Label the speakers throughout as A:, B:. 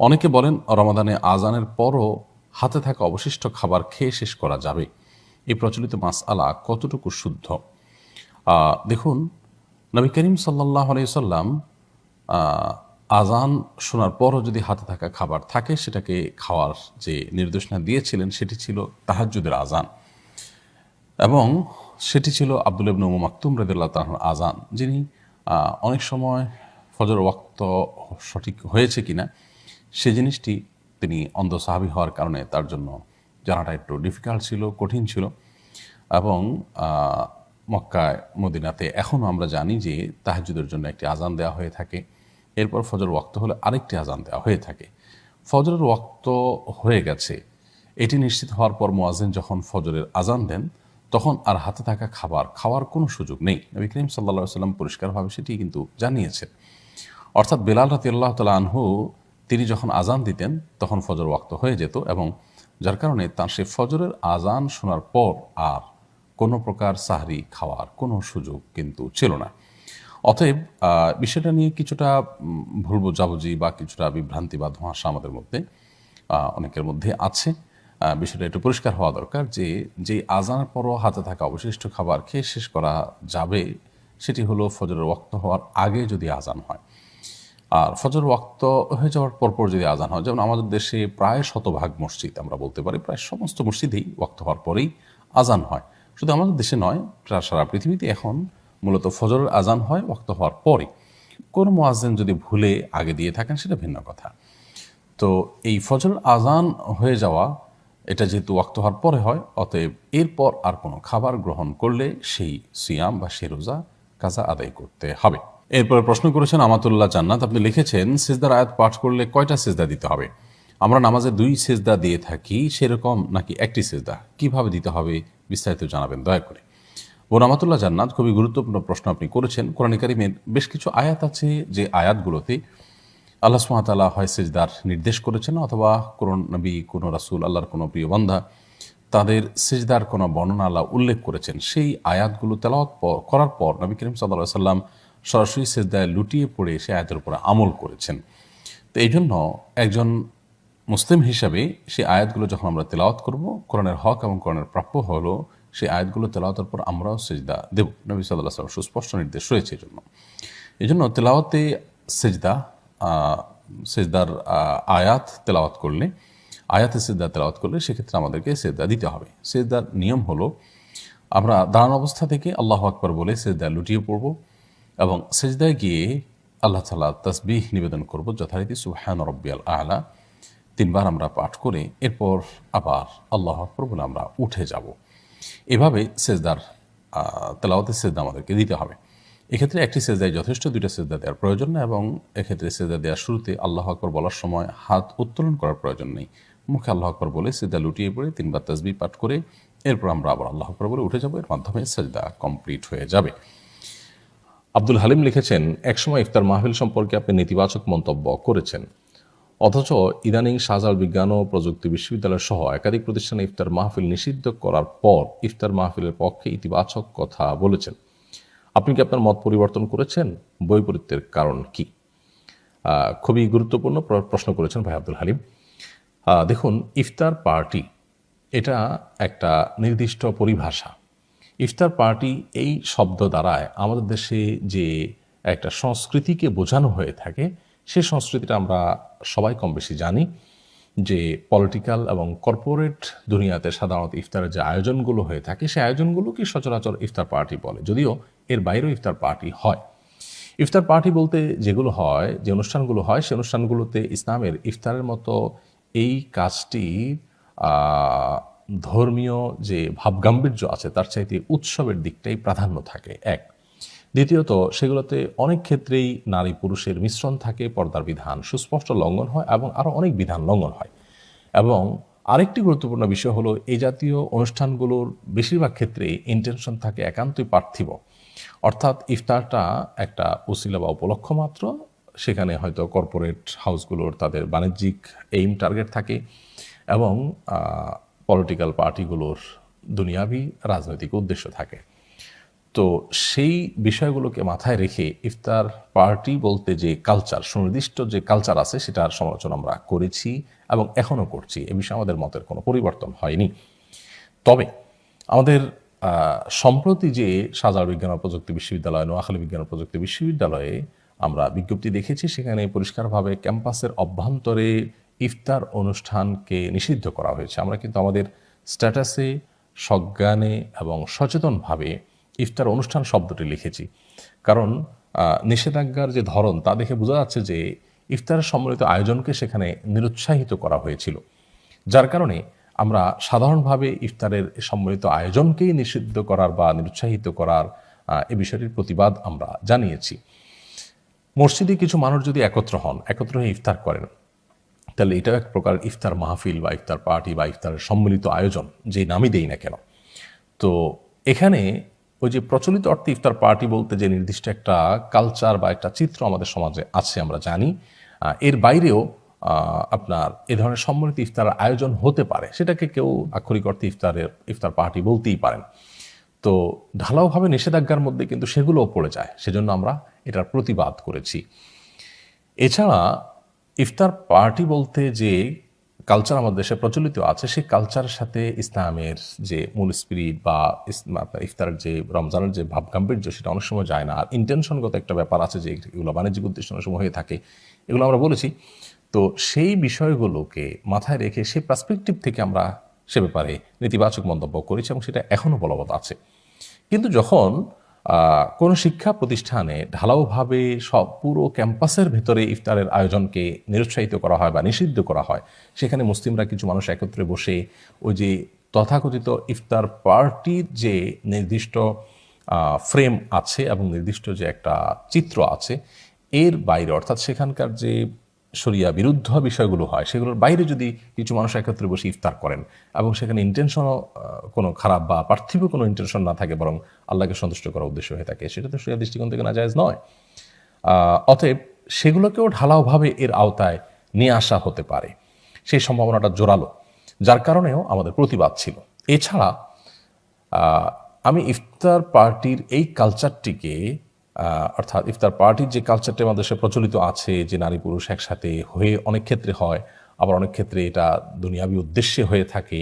A: অনেকে বলেন রমাদানে আজানের পরও হাতে থাকা অবশিষ্ট খাবার খেয়ে শেষ করা যাবে। এই প্রচলিত মাসআলা কতটুকু শুদ্ধ? দেখুন, নবী করিম সাল্লাল্লাহু আলাইহি সাল্লাম আজান শোনার পরও যদি হাতে থাকা খাবার থাকে সেটাকে খাওয়ার যে নির্দেশনা দিয়েছিলেন সেটি ছিল তাহাজ্জুদের আজান, এবং সেটি ছিল আব্দুল্লাহ ইবনে উম্মু মাকতুম রাদিয়াল্লাহু তাআলার আজান, যিনি অনেক সময় ফজর ওয়াক্ত সঠিক হয়েছে কিনা সে জিনিসটি তিনি অন্ধ সাহাবী হওয়ার কারণে তার জন্য জানাটা একটু ডিফিকাল্ট ছিল, কঠিন ছিল। এবং মক্কায় মদিনাতে এখনও আমরা জানি যে তাহাজ্জুদের জন্য একটি আজান দেওয়া হয়ে থাকে, এরপর ফজর ওয়াক্ত হলে আরেকটি আজান দেওয়া হয়ে থাকে। ফজরের ওয়াক্ত হয়ে গেছে এটি নিশ্চিত হওয়ার পর মুয়াজ্জিন যখন ফজরের আজান দেন তখন আর হাতে থাকা খাবার খাওয়ার কোনো সুযোগ নেই। নবী করিম সাল্লাল্লাহু আলাইহি সাল্লাম পরিষ্কারভাবে সেটি কিন্তু জানিয়েছেন। অর্থাৎ বেলাল রাদিয়াল্লাহু তাআলা আনহু তিনি যখন আজান দিতেন তখন ফজর ওয়াক্ত হয়ে যেত, এবং যার কারণে তার সে ফজরের আজান শোনার পর আর কোনো প্রকার সাহরি খাওয়ার কোনো সুযোগ কিন্তু ছিল না। অতএব বিষয়টা নিয়ে কিছুটা ভুল বোঝাবুঝি বা কিছুটা বিভ্রান্তি বা ধোঁয়াশা আমাদের মধ্যে অনেকের মধ্যে আছে। বিষয়টা একটু পরিষ্কার হওয়া দরকার যে যে আজানের পরও হাতে থাকা অবশিষ্ট খাবার খেয়ে শেষ করা যাবে সেটি হলো ফজরের ওয়াক্ত হওয়ার আগে যদি আজান হয়। আর ফজর ওয়াক্ত হয়ে যাওয়ার পরপর যদি আজান হয়, যেমন আমাদের দেশে প্রায় শতভাগ মসজিদ, আমরা বলতে পারি প্রায় সমস্ত মসজিদেই ওয়াক্ত হওয়ার পরেই আজান হয়। শুধু আমাদের দেশে নয়, প্রায় সারা পৃথিবীতে এখন মূলত ফজরের আজান হয় ওয়াক্ত হওয়ার পরে। কোন মুয়াজ্জিন যদি ভুলে আগে দিয়ে থাকেন সেটা ভিন্ন কথা। তো এই ফজর আজান হয়ে যাওয়া এটা যেহেতু ওয়াক্ত হওয়ার পরে হয়, অতএব এরপর আর কোনো খাবার গ্রহণ করলে সেই সিয়াম বা সে রোজা কাজা আদায় করতে হবে। এরপরে প্রশ্ন করেছেন আমাতুল্লাহ জান্নাত, আপনি লিখেছেন সিজদার আয়াত পাঠ করলে কয়টা সিজদা দিতে হবে? আমরা নামাজে 2 সিজদা দিয়ে থাকি, সেরকম নাকি একটি সিজদা, কিভাবে দিতে হবে বিস্তারিত জানাবেন দয়া করে। বোন আমাতুল্লাহ জান্নাত, খুবই গুরুত্বপূর্ণ প্রশ্ন আপনি করেছেন। কোরআন কারীমের বেশ কিছু আয়াত আছে যে আয়াতগুলোতে আল্লাহ সুবহানাহু ওয়া তাআলা হয় সিজদার নির্দেশ করেছেন, অথবা কোন নবী, কোন রাসূল, আল্লাহর কোন প্রিয় বান্দা তাদের সিজদার কোনো বর্ণনা আল্লাহ উল্লেখ করেছেন। সেই আয়াতগুলো তেলাওয়াত করার পর নবী করিম সাল্লাল্লাহু আলাইহি সাল্লাম সরাসরি সিজদায় লুটিয়ে পড়ে সে আয়াতের উপরে আমল করেছেন। তো এই জন্য একজন মুসলিম হিসাবে সেই আয়াতগুলো যখন আমরা তেলাওয়াত করব, কোরআনের হক এবং কোরআনের প্রাপ্য হলো সেই আয়াতগুলো তেলাওয়াতের পর আমরাও সিজদা দেব। নবী সাল্লাল্লাহু আলাইহি ওয়াসাল্লাম সুস্পষ্ট নির্দেশ রয়েছে। এই জন্য তেলাওয়াতে সিজদা, সিজদার আয়াত তেলাওয়াত করলে, আয়াতে সিজদা তেলাওয়াত করলে সেক্ষেত্রে আমাদেরকে সিজদা দিতে হবে। সিজদার নিয়ম হলো আমরা দাঁড়ানো অবস্থা থেকে আল্লাহু আকবার বলে সিজদা লুটিয়ে পড়ব, এবং সিজদায় গিয়ে আল্লাহ তাআলা তাসবিহ নিবেদন করব যথারীতি সুবহান রাব্বিয়াল আ'লা 3 বার আমরা পাঠ করে এরপর আবার আল্লাহু আকবার বলে আমরা উঠে যাব। এভাবে সিজদার তেলাওয়াতের সিজদা আমাদেরকে দিতে হবে। এক্ষেত্রে একটি সিজদায় যথেষ্ট, 2টা সিজদা দেওয়ার প্রয়োজন নেই, এবং এক্ষেত্রে সিজদা দেওয়ার শুরুতে আল্লাহু আকবার বলার সময় হাত উত্তোলন করার প্রয়োজন নেই। মুখে আল্লাহু আকবার বলে সিজদা লুটিয়ে পড়ে 3 বার তাসবিহ পাঠ করে এরপর আমরা আবার আল্লাহু আকবার বলে উঠে যাব। এর মাধ্যমে সিজদা কমপ্লিট হয়ে যাবে। আব্দুল হালিম লিখেছেন, একসময় ইফতার মাহফিল সম্পর্কে আপনি নেতিবাচক মন্তব্য করেছেন, অথচ ইদানিং শাহজালাল বিজ্ঞান ও প্রযুক্তি বিশ্ববিদ্যালয় সহ একাধিক প্রতিষ্ঠানে ইফতার মাহফিল নিষিদ্ধ করার পর ইফতার মাহফিলের পক্ষে ইতিবাচক কথা বলেছেন। আপনি কি আপনার মত পরিবর্তন করেছেন? বৈপরীত্যের কারণ কি? খুবই গুরুত্বপূর্ণ প্রশ্ন করেছেন ভাই আব্দুল হালিম। দেখুন, ইফতার পার্টি এটা একটা নির্দিষ্ট পরিভাষা। ইফতার পার্টি এই শব্দ দ্বারায় আমাদের দেশে যে একটা সংস্কৃতিকে বোঝানো হয়ে থাকে, সেই সংস্কৃতিটা আমরা সবাই কম বেশি জানি, যে পলিটিক্যাল এবং কর্পোরেট দুনিয়াতে সাধারণত ইফতারের যে আয়োজনগুলো হয়ে থাকে সেই আয়োজনগুলোকে সচরাচর ইফতার পার্টি বলে, যদিও এর বাইরেও ইফতার পার্টি হয়। ইফতার পার্টি বলতে যেগুলো হয়, যে অনুষ্ঠানগুলো হয়, সেই অনুষ্ঠানগুলোতে ইসলামের ইফতারের মতো এই কাজটি ধর্মীয় যে ভাবগাম্ভীর্য আছে তার চাইতে উৎসবের দিকটাই প্রাধান্য থাকে এক। দ্বিতীয়ত, সেগুলোতে অনেক ক্ষেত্রেই নারী পুরুষের মিশ্রণ থাকে, পর্দার বিধান সুস্পষ্ট লঙ্ঘন হয় এবং আরও অনেক বিধান লঙ্ঘন হয়। এবং আরেকটি গুরুত্বপূর্ণ বিষয় হলো, এই জাতীয় অনুষ্ঠানগুলোর বেশিরভাগ ক্ষেত্রে ইন্টেনশন থাকে একান্তই পার্থিব, অর্থাৎ ইফতারটা একটা উসিলা বা উপলক্ষ মাত্র। সেখানে হয়তো কর্পোরেট হাউসগুলোর তাদের বাণিজ্যিক এইম টার্গেট থাকে, এবং পলিটিক্যাল পার্টিগুলোর দুনিয়াবি রাজনৈতিক উদ্দেশ্য থাকে। তো সেই বিষয়গুলোকে মাথায় রেখে ইফতার পার্টি বলতে যে কালচার, সুনির্দিষ্ট যে কালচার আছে সেটার সমালোচনা আমরা করেছি এবং এখনও করছি। এ বিষয়ে আমাদের মতের কোনো পরিবর্তন হয়নি। তবে আমাদের সম্প্রতি যে শাহজালাল বিজ্ঞান ও প্রযুক্তি বিশ্ববিদ্যালয়, নোয়াখালী বিজ্ঞান ও প্রযুক্তি বিশ্ববিদ্যালয়ে আমরা বিজ্ঞপ্তি দেখেছি, সেখানে পরিষ্কারভাবে ক্যাম্পাসের অভ্যন্তরে ইফতার অনুষ্ঠানকে নিষিদ্ধ করা হয়েছে। আমরা কিন্তু আমাদের স্ট্যাটাসে সজ্ঞানে এবং সচেতনভাবে ইফতার অনুষ্ঠান শব্দটি লিখেছি, কারণ নিষেধাজ্ঞার যে ধরন তা দেখে বোঝা যাচ্ছে যে ইফতারের সম্মিলিত আয়োজনকে সেখানে নিরুৎসাহিত করা হয়েছিল, যার কারণে আমরা সাধারণভাবে ইফতারের সম্মিলিত আয়োজনকেই নিষিদ্ধ করার বা নিরুৎসাহিত করার এ বিষয়টির প্রতিবাদ আমরা জানিয়েছি। মসজিদে কিছু মানুষ যদি একত্র হন, একত্র হয়ে ইফতার করেন, তাহলে এটাও এক প্রকার ইফতার মাহফিল বা ইফতার পার্টি বা ইফতারের সম্মিলিত আয়োজন, যে নামই দেই না কেন। তো এখানে ওই যে প্রচলিত অর্থে ইফতার পার্টি বলতে যে নির্দিষ্ট একটা কালচার বা একটা চিত্র আমাদের সমাজে আছে আমরা জানি, এর বাইরেও আপনার এ ধরনের সম্মিলিত ইফতারের আয়োজন হতে পারে, সেটাকে কেউ আক্ষরিক অর্থে ইফতার পার্টি বলতেই পারেন। তো ঢালাওভাবে নিষেধাজ্ঞার মধ্যে কিন্তু সেগুলোও পড়ে যায়, সেজন্য আমরা এটার প্রতিবাদ করেছি। এছাড়া ইফতার পার্টি বলতে যে কালচার আমাদের দেশে প্রচলিত আছে, সেই কালচারের সাথে ইসলামের যে মূল স্পিরিট বা ইফতারের যে রমজানের যে ভাব গাম্ভীর্য সেটা অনেক সময় যায় না। আর ইন্টেনশনগত একটা ব্যাপার আছে যে এগুলো বাণিজ্যিক উদ্দেশ্য অনেক সময় হয়ে থাকে, এগুলো আমরা বলেছি। তো সেই বিষয়গুলোকে মাথায় রেখে সেই পার্সপেক্টিভ থেকে আমরা সে ব্যাপারে নেতিবাচক মন্তব্য করেছি এবং সেটা এখনও বলবৎ আছে। কিন্তু যখন কোনো শিক্ষা প্রতিষ্ঠানে ঢালাওভাবে সব পুরো ক্যাম্পাসের ভেতরে ইফতারের আয়োজনকে নিরুৎসাহিত করা হয় বা নিষিদ্ধ করা হয়, সেখানে মুসলিমরা কিছু মানুষ একত্রে বসে ওই যে তথাকথিত ইফতার পার্টির যে নির্দিষ্ট ফ্রেম আছে এবং নির্দিষ্ট যে একটা চিত্র আছে, এর বাইরে অর্থাৎ সেখানকার যে শরিয়া বিরুদ্ধ বিষয়গুলো হয় সেগুলোর বাইরে যদি কিছু মানুষ একত্রে বসে ইফতার করেন এবং সেখানে ইন্টেনশনও কোনো খারাপ বা পার্থিব কোনো ইন্টেনশন না থাকে, বরং আল্লাহকে সন্তুষ্ট করার উদ্দেশ্য হয়ে থাকে, সেটা তো শরিয়া দৃষ্টিকোণ থেকে নাজায়েজ নয়। অতএব সেগুলোকেও ঢালাওভাবে এর আওতায় নিয়ে আসা হতে পারে, সেই সম্ভাবনাটা জোরালো, যার কারণেও আমাদের প্রতিবাদ ছিল। এছাড়া আমি ইফতার পার্টির এই কালচারটিকে অর্থাৎ ইফতার পার্টির যে কালচারটা আমাদের দেশে প্রচলিত আছে, যে নারী পুরুষ একসাথে হয়ে অনেক ক্ষেত্রে হয়, আবার অনেক ক্ষেত্রে এটা দুনিয়াবী উদ্দেশ্যে হয়ে থাকে,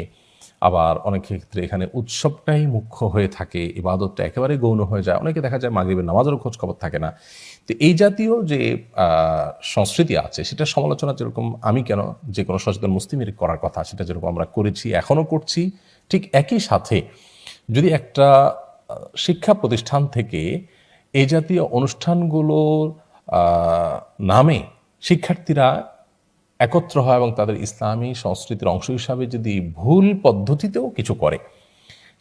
A: আবার অনেক ক্ষেত্রে এখানে উৎসবটাই মুখ্য হয়ে থাকে, ইবাদতটা একেবারে গৌণ হয়ে যায়, অনেকে দেখা যায় মাগরিবের নামাজেরও খোঁজ খবর থাকে না। তো এই জাতীয় যে সংস্কৃতি আছে সেটা সমালোচনা যেরকম আমি কেন যে কোনো সচেতন মুসলিমের করার কথা, সেটা যেরকম আমরা করেছি এখনও করছি, ঠিক একই সাথে যদি একটা শিক্ষা প্রতিষ্ঠান থেকে এই জাতীয় অনুষ্ঠানগুলোর নামে শিক্ষার্থীরা একত্র হয় এবং তাদের ইসলামী সংস্কৃতির অংশ হিসাবে যদি ভুল পদ্ধতিতেও কিছু করে,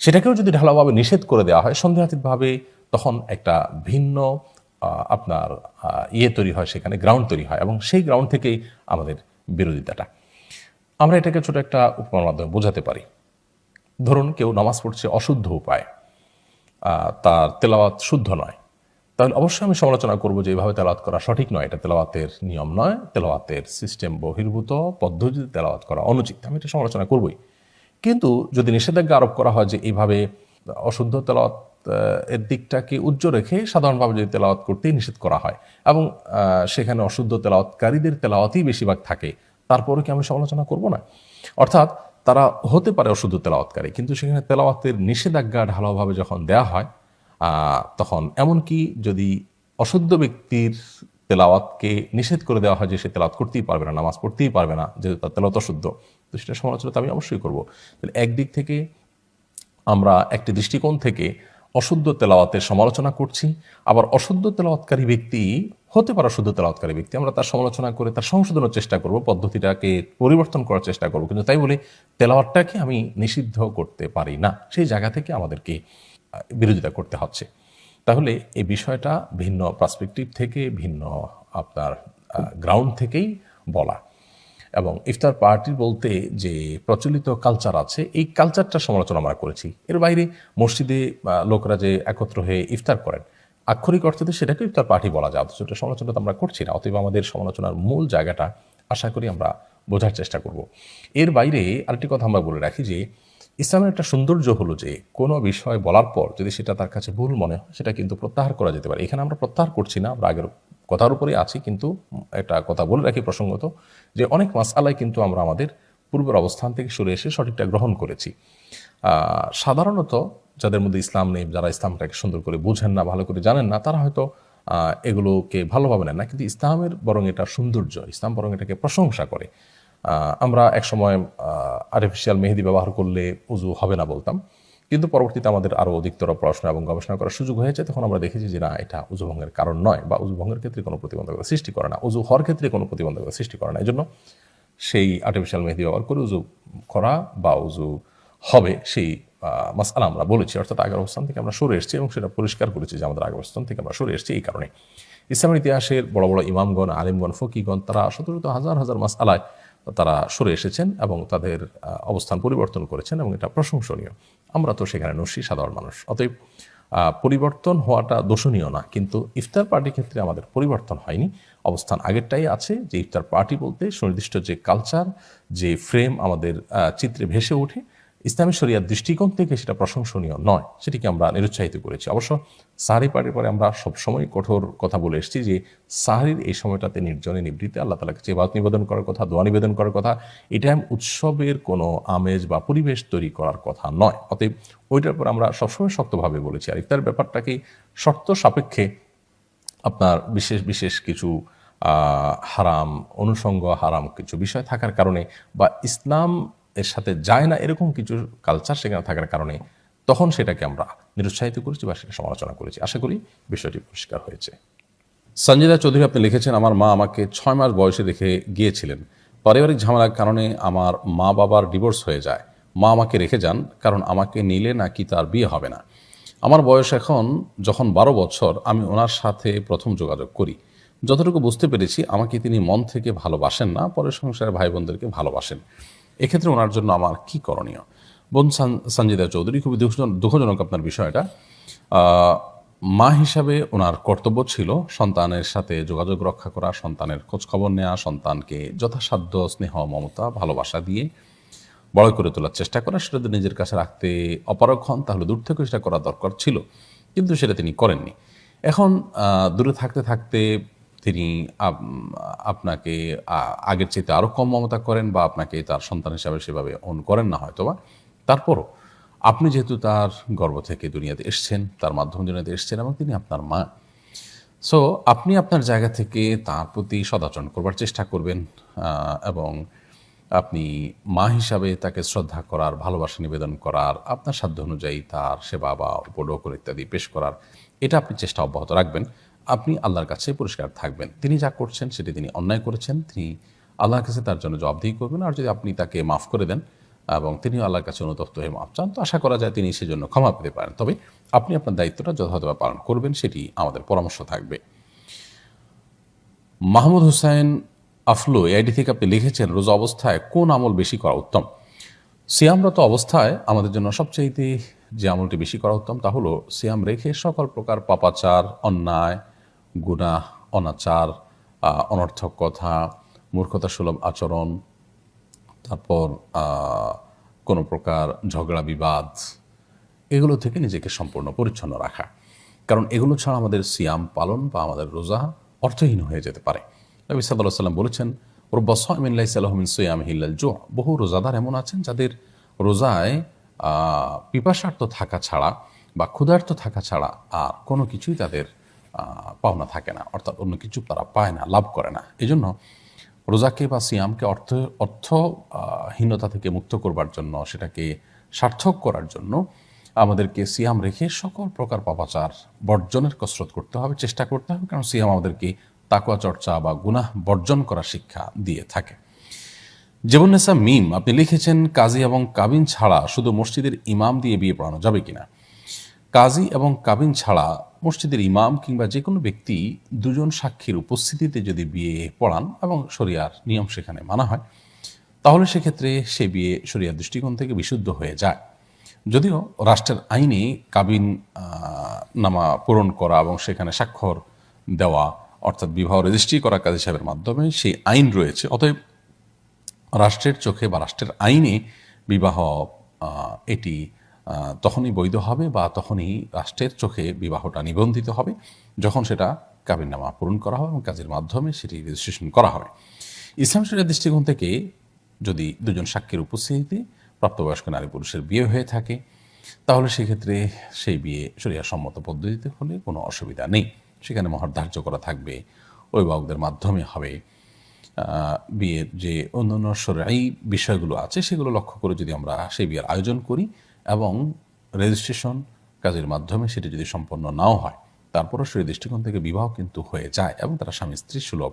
A: সেটাকেও যদি ঢালাওভাবে নিষেধ করে দেওয়া হয় সন্দেহাতীতভাবে, তখন একটা ভিন্ন আপনার তৈরি হয়, সেখানে গ্রাউন্ড তৈরি হয় এবং সেই গ্রাউন্ড থেকেই আমাদের বিরোধিতাটা। আমরা এটাকে ছোট একটা উপমার মাধ্যমে বোঝাতে পারি। ধরুন কেউ নামাজ পড়ছে অশুদ্ধ উপায়, তার তেলাওয়াত শুদ্ধ নয়, তাহলে অবশ্যই আমি সমালোচনা করব যে এইভাবে তেলাওয়াত করা সঠিক নয়, এটা তেলাওয়াতের নিয়ম নয়, তেলাওয়াতের সিস্টেম বহির্ভূত পদ্ধতিতে তেলাওয়াত করা অনুচিত, আমি এটা সমালোচনা করবই। কিন্তু যদি নিষেধাজ্ঞা আরোপ করা হয় যে এইভাবে অশুদ্ধ তেলাওয়াত এর দিকটাকে উজ্জ্বল রেখে সাধারণভাবে যদি তেলাওয়াত করতেই নিষেধ করা হয় এবং সেখানে অশুদ্ধ তেলাওয়াতকারীদের তেলাওয়াতই বেশিরভাগ থাকে, তারপরে কি আমি সমালোচনা করব না? অর্থাৎ তারা হতে পারে অশুদ্ধ তেলাওয়াতকারী, কিন্তু সেখানে তেলাওয়াতের নিষেধাজ্ঞা ঢালাওভাবে যখন দেয়া হয়, তখন এমনকি যদি অশুদ্ধ ব্যক্তির তেলাওয়াতকে নিষেধ করে দেওয়া হয় যে সে তেলাওয়াত করতেই পারবে না, নামাজ পড়তেই পারবে না, যেহেতু তার তেলাওয়াত অশুদ্ধ, তো সেটা সমালোচনা তো আমি অবশ্যই করবো। তাহলে একদিক থেকে আমরা একটি দৃষ্টিকোণ থেকে অশুদ্ধ তেলাওয়াতের সমালোচনা করছি, আবার অশুদ্ধ তেলাওয়াতকারী ব্যক্তি হতে পারে অশুদ্ধ তেলাওয়াতকারী ব্যক্তি, আমরা তার সমালোচনা করে তার সংশোধনের চেষ্টা করব, পদ্ধতিটাকে পরিবর্তন করার চেষ্টা করব, কিন্তু তাই বলে তেলাওয়াতটাকে আমি নিষিদ্ধ করতে পারি না, সেই জায়গা থেকে আমাদেরকে বিরোধিতা করতে হচ্ছে। তাহলে এই বিষয়টা ভিন্ন পার্সপেক্টিভ থেকে, ভিন্ন আপনার গ্রাউন্ড থেকেই বলা। এবং ইফতার পার্টি বলতে যে প্রচলিত কালচার আছে, এই কালচারটা সমালোচনা আমরা করেছি। এর বাইরে মসজিদে লোকরা যে একত্র হয়ে ইফতার করেন, আক্ষরিক অর্থে সেটাকে ইফতার পার্টি বলা যায়, অথচ সমালোচনা তো আমরা করছি না। অতএব আমাদের সমালোচনার মূল জায়গাটা আশা করি আমরা বোঝার চেষ্টা করব। এর বাইরে আরেকটি কথা আমরা বলে রাখি যে
B: ইসলামের একটা সৌন্দর্য হলো যে কোনো বিষয় বলার পর যদি সেটা তার কাছে ভুল মনে হয় সেটা কিন্তু প্রত্যাহার করা যেতে পারে। এখানে আমরা প্রত্যাহার করছি না, আমরা আগের কথার উপরেই আছি, কিন্তু একটা কথা বলে রাখি প্রসঙ্গত, যে অনেক মাসআলায় কিন্তু আমরা আমাদের পূর্বের অবস্থান থেকে সরে এসে সঠিকটা গ্রহণ করেছি। সাধারণত যাদের মধ্যে ইসলাম নেই, যারা ইসলামটাকে সুন্দর করে বুঝেন না, ভালো করে জানেন না, তারা হয়তো এগুলোকে ভালোভাবে নেন না, কিন্তু ইসলামের বরং এটা সৌন্দর্য, ইসলাম বরং এটাকে প্রশংসা করে। আমরা একসময় আর্টিফিশিয়াল মেহেদি ব্যবহার করলে উজু হবে না বলতাম, কিন্তু পরবর্তীতে আমাদের আরও অধিকতর পড়াশোনা এবং গবেষণা করার সুযোগ হয়েছে, তখন আমরা দেখেছি যে না, এটা উজু ভঙ্গের কারণ নয়, বা উজু ভঙ্গের ক্ষেত্রে কোনো প্রতিবন্ধকতা সৃষ্টি করে না, উজু হওয়ার ক্ষেত্রে কোনো প্রতিবন্ধকতা সৃষ্টি করে না। এই জন্য সেই আর্টিফিশিয়াল মেহেদি ব্যবহার করে উজু করা বা উজু হবে সেই মাসআলা আমরা বলেছি, অর্থাৎ আগের অবস্থান থেকে আমরা সরে এসেছি এবং সেটা পরিষ্কার করেছি যে আমাদের আগের অবস্থান থেকে আমরা সরে এসেছি। এই কারণে ইসলামের ইতিহাসের বড় বড় ইমামগণ, আলিমগণ, ফকিগণ, তারা শত শত হাজার হাজার মাসআলায় তারা সরে এসেছেন এবং তাদের অবস্থান পরিবর্তন করেছেন, এবং এটা প্রশংসনীয়। আমরা তো সেখানে নস্যি সাধারণ মানুষ, অতএব পরিবর্তন হওয়াটা দোষণীয় না, কিন্তু ইফতার পার্টির ক্ষেত্রে আমাদের পরিবর্তন হয়নি, অবস্থান আগেরটাই আছে। যে ইফতার পার্টি বলতে সুনির্দিষ্ট যে কালচার, যে ফ্রেম আমাদের চিত্রে ভেসে ওঠে, ইসলামী শরিয়ার দৃষ্টিকোণ থেকে সেটা প্রশংসনীয় নয়, সেটিকে আমরা নিরুৎসাহিত করেছি। অবশ্য সাহরি পার্টির পরে আমরা সবসময় কঠোর কথা বলে এসেছি যে সাহরির এই সময়টাতে নির্জনে নিবৃত্তে আল্লাহ তাআলাকে ইবাদত নিবেদন করার কথা, দোয়া নিবেদন করার কথা, এটা উৎসবের কোনো আমেজ বা পরিবেশ তৈরি করার কথা নয়। অতএব ওইটার পর আমরা সবসময় শক্তভাবে বলেছি। আর ইফতার ব্যাপারটাকে শর্ত সাপেক্ষে আপনার বিশেষ বিশেষ কিছু হারাম অনুষঙ্গ, হারাম কিছু বিষয় থাকার কারণে, বা ইসলাম এর সাথে যায় না এরকম কিছু কালচার সেখানে থাকার কারণে, তখন সেটাকে আমরা নিরুৎসাহিত করেছি বা সেটা সমালোচনা করেছি। আশা করি বিষয়টি পরিষ্কার হয়েছে।
A: সঞ্জিদা চৌধুরী আপনি লিখেছেন, আমার মা আমাকে 6 মাস বয়সে রেখে গিয়েছিলেন। পারিবারিক ঝামেলার কারণে আমার মা বাবার ডিভোর্স হয়ে যায়। মা আমাকে রেখে যান, কারণ আমাকে নিলে নাকি তার বিয়ে হবে না। আমার বয়স এখন যখন 12 বছর, আমি ওনার সাথে প্রথম যোগাযোগ করি। যতটুকু বুঝতে পেরেছি আমাকে তিনি মন থেকে ভালোবাসেন না, পরের সংসারে ভাই বোনদেরকে ভালোবাসেন। এক্ষেত্রে ওনার জন্য আমার কি করণীয়? বোন সঞ্জিদা চৌধুরী, খুবই দুঃখজনক আপনার বিষয়টা। মা হিসাবে ওনার কর্তব্য ছিল সন্তানের সাথে যোগাযোগ রক্ষা করা, সন্তানের খোঁজখবর নেওয়া, সন্তানকে যথাসাধ্য স্নেহ, মমতা, ভালোবাসা দিয়ে বড় করে তোলার চেষ্টা করা। সেটা যদি নিজের কাছে রাখতে অপারগ হন তাহলে দূর থেকে সেটা করা দরকার ছিল, কিন্তু সেটা তিনি করেননি। এখন দূরে থাকতে থাকতে তিনি আপনাকে আগের চাইতে আরও কম মমতা করেন, বা আপনাকে তার সন্তান হিসাবে সেভাবে করেন না হয়তোবা। তারপরও আপনি যেহেতু তার গর্ভ থেকে দুনিয়াতে এসছেন, তার মাধ্যমে দুনিয়াতে এসছেন, এবং তিনি আপনার মা, সো আপনি আপনার জায়গা থেকে তার প্রতি সদাচরণ করবার চেষ্টা করবেন, এবং আপনি মা হিসাবে তাকে শ্রদ্ধা করার, ভালোবাসা নিবেদন করার, আপনার সাধ্য অনুযায়ী তার সেবা বা উপঢৌকন ইত্যাদি পেশ করার, এটা আপনি চেষ্টা অব্যাহত রাখবেন। আপনি আল্লাহর কাছে পরিষ্কার থাকবেন। তিনি যা করছেন সেটি তিনি অন্যায় করেছেন, তিনি আল্লাহর কাছে তার জন্য জবাবদিহি করবেন। আর যদি আপনি তাকে মাফ করে দেন এবং তিনিও আল্লাহর কাছে অনুতপ্ত হয়ে মাফ চান, তো আশা করা যায় তিনি সেজন্য ক্ষমা পেতে পারেন। তবে আপনি আপনার দায়িত্বটা যথাযথভাবে পালন করবেন, সেটি আমাদের পরামর্শ থাকবে। মাহমুদ হুসাইন আফলো এআইডি থেকে আপনি লিখেছেন, রোজা অবস্থায় কোন আমল বেশি করা উত্তম? সিয়ামরত অবস্থায় আমাদের জন্য সবচাইতে যে আমলটি বেশি করা উত্তম তা হলো সিয়াম রেখে সকল প্রকার পাপাচার, অন্যায়, গুনাহ, অনাচার, অনর্থক কথা, মূর্খতা সুলভ আচরণ, তারপর কোনো প্রকার ঝগড়া বিবাদ, এগুলো থেকে নিজেকে সম্পূর্ণ পরিচ্ছন্ন রাখা। কারণ এগুলো ছাড়া আমাদের সিয়াম পালন বা আমাদের রোজা অর্থহীন হয়ে যেতে পারে। নবী সাল্লাল্লাহু আলাইহি ওয়াসাল্লাম বলেছেন, রব্বা সাইমিন লাইসা লাহু মিন সিয়ামিহি ইল্লাল জু'। বহু রোজাদার এমন আছেন যাদের রোজায় পিপাসার্থ থাকা ছাড়া বা ক্ষুধার্ত থাকা ছাড়া আর কোনো কিছুই তাদের পাওনা থাকে না, অর্থাৎ অন্য কিছু তারা পায় না, লাভ করে না। এই জন্য রোজাকে বা সিয়ামকে অর্থহীনতা থেকে মুক্ত করবার জন্য, সেটাকে সার্থক করার জন্য আমাদেরকে সিয়াম রেখে সকল প্রকার পাপাচার বর্জনের কসরত করতে হবে, চেষ্টা করতে হবে। কারণ সিয়াম আমাদেরকে তাকওয়া চর্চা বা গুনাহ বর্জন করার শিক্ষা দিয়ে থাকে। জীবনেসা মিম আপনি লিখেছেন, কাজী এবং কাবিন ছাড়া শুধু মসজিদের ইমাম দিয়ে বিয়ে পড়ানো যাবে কিনা? কাজী এবং কাবিন ছাড়া মসজিদের ইমাম কিংবা যে কোনো ব্যক্তি দুজন সাক্ষীর উপস্থিতিতে যদি বিয়ে পড়ান এবং শরিয়ার নিয়ম সেখানে মানা হয়, তাহলে সেক্ষেত্রে সে বিয়ে শরিয়ার দৃষ্টিকোণ থেকে বিশুদ্ধ হয়ে যায়। যদিও রাষ্ট্রের আইনে কাবিন নামা পূরণ করা এবং সেখানে স্বাক্ষর দেওয়া, অর্থাৎ বিবাহ রেজিস্ট্রি করা কাজী সাহেবের মাধ্যমে, সেই আইন রয়েছে। অতএব রাষ্ট্রের চোখে বা রাষ্ট্রের আইনে বিবাহ এটি তখনই বৈধ হবে বা তখনই রাষ্ট্রের চোখে বিবাহটা নিবন্ধিত হবে যখন সেটা কাবিননামা পূরণ করা হবে এবং কাজের মাধ্যমে সেটি রেজিস্ট্রেশন করা হবে। ইসলাম শরীয়তের দৃষ্টিকোণ থেকে যদি দুজন সাক্ষীর উপস্থিতিতে প্রাপ্তবয়স্ক নারী পুরুষের বিয়ে হয়ে থাকে তাহলে সেক্ষেত্রে সেই বিয়ে শরিয়া সম্মত পদ্ধতিতে হলে কোনো অসুবিধা নেই। সেখানে মহর ধার্য করা থাকবে, অভিভাবকদের মাধ্যমে হবে। বিয়ের যে অন্যান্য শরঈ বিষয়গুলো আছে সেগুলো লক্ষ্য করে যদি আমরা সেই বিয়ের আয়োজন করি এবং রেজিস্ট্রেশন কাজের মাধ্যমে সেটি যদি সম্পন্ন নাও হয় তারপরও সেই দৃষ্টিকোণ থেকে বিবাহ কিন্তু হয়ে যায় এবং তারা স্বামী স্ত্রী সুলভ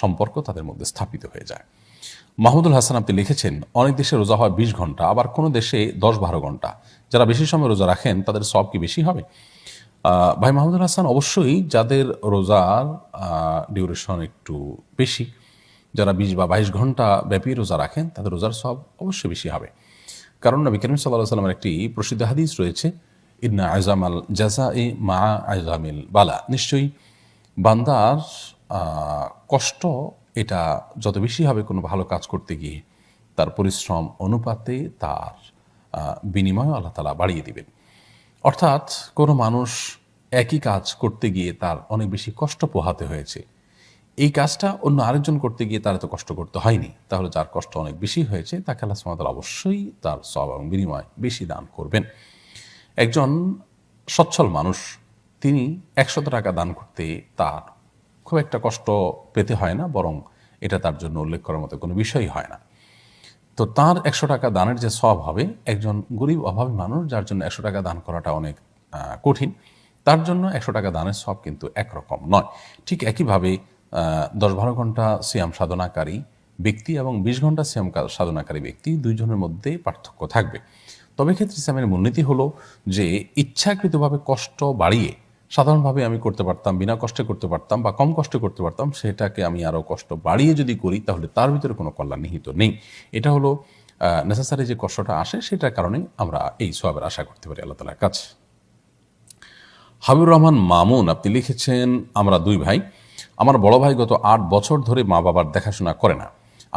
A: সম্পর্ক তাদের মধ্যে স্থাপিত হয়ে যায়। মাহমুদুল হাসান আপনি লিখেছেন, অনেক দেশে রোজা হয় 20 ঘন্টা, আবার কোনো দেশে 10-12 ঘন্টা। যারা বেশি সময় রোজা রাখেন তাদের সব কি বেশি হবে? ভাই মাহমুদুল হাসান, অবশ্যই যাদের রোজার ডিউরেশন একটু বেশি, যারা 20 বা 22 ঘন্টা ব্যাপী রোজা রাখেন তাদের রোজার সব অবশ্যই বেশি হবে। কারণ নবী করিম সাল্লাল্লাহু আলাইহি ওয়াসাল্লামের একটি প্রসিদ্ধ হাদিস রয়েছে, ইন্না আযমাল জাযাই মা আযমিল বালা, নিশ্চয়ই বান্দার কষ্ট এটা যত বেশি হবে কোনো ভালো কাজ করতে গিয়ে তার পরিশ্রম অনুপাতে তার বিনিময় আল্লাহ তাআলা বাড়িয়ে দিবেন। অর্থাৎ কোনো মানুষ একই কাজ করতে গিয়ে তার অনেক বেশি কষ্ট পোহাতে হয়েছে, এই কাজটা অন্য আরেকজন করতে গিয়ে তার এত কষ্ট করতে হয়নি, তাহলে যার কষ্ট অনেক বেশি হয়েছে তাকে আল্লাহ সুবহানাহু ওয়া তাআলা অবশ্যই তার সওয়াব এবং বিনিময় বেশি দান করবেন। একজন সচ্ছল মানুষ তিনি 100 টাকা দান করতে তার খুব একটা কষ্ট পেতে হয় না, বরং এটা তার জন্য উল্লেখ করার মতো কোনো বিষয়ই হয় না। তো তার 100 টাকা দানের যে সওয়াব হবে, একজন গরিব অভাবী মানুষ যার জন্য 100 টাকা দান করাটা অনেক কঠিন, তার জন্য 100 টাকা দানের সওয়াব কিন্তু একরকম নয়। ঠিক একইভাবে 10-12 ঘন্টা সিয়াম সাধনাকারী ব্যক্তি এবং 20 ঘন্টা সিয়াম সাধনাকারী ব্যক্তি দুইজনের মধ্যে পার্থক্য থাকবে। তবে ক্ষেত্রে ইসলামের মূলনীতি হলো যে ইচ্ছাকৃতভাবে কষ্ট বাড়িয়ে, সাধারণভাবে আমি করতে পারতাম, বিনা কষ্টে করতে পারতাম বা কম কষ্টে করতে পারতাম, সেটাকে আমি আরও কষ্ট বাড়িয়ে যদি করি তাহলে তার ভিতরে কোনো কল্যাণ নিহিত নেই। এটা হলো নেসেসারি যে কষ্টটা আসে সেটার কারণে আমরা এই সওয়াবের আশা করতে পারি আল্লাহ তাআলার কাছে। হাবিবুর রহমান মামুন আপনি লিখেছেন, আমরা 2 ভাই, আমার বড় ভাই গত 8 বছর ধরে মা বাবার দেখাশোনা করে না।